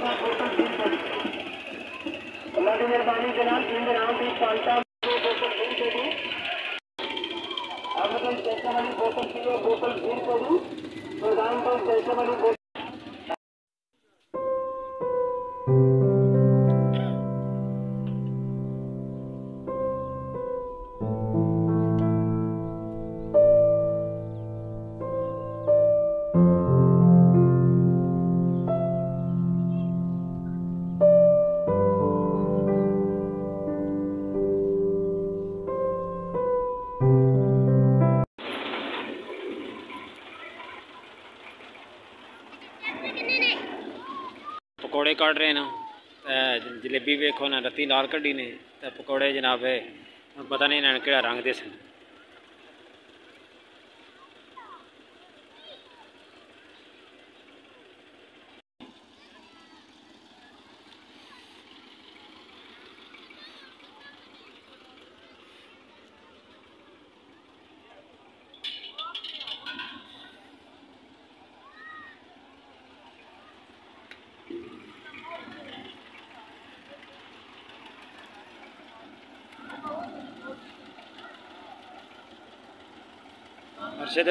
अल्लाह की मेहरबानी जनाब, इन दिनों भी पांचा अमृतल स्टेशन वाली बोतल पिए, बोतल भीड़ करूँ प्रधानपुर स्टेशन वाली बोतल। पकौड़े काट रहे ना, जलेबी वेखो ना रत्ती लाल कड्डी ने, तो पकौड़े जनाब पता नहीं इन्होंने केड़ा रंग दे सन। अर्शद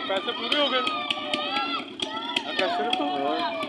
पैसे पूरे हो गए। पैसे तो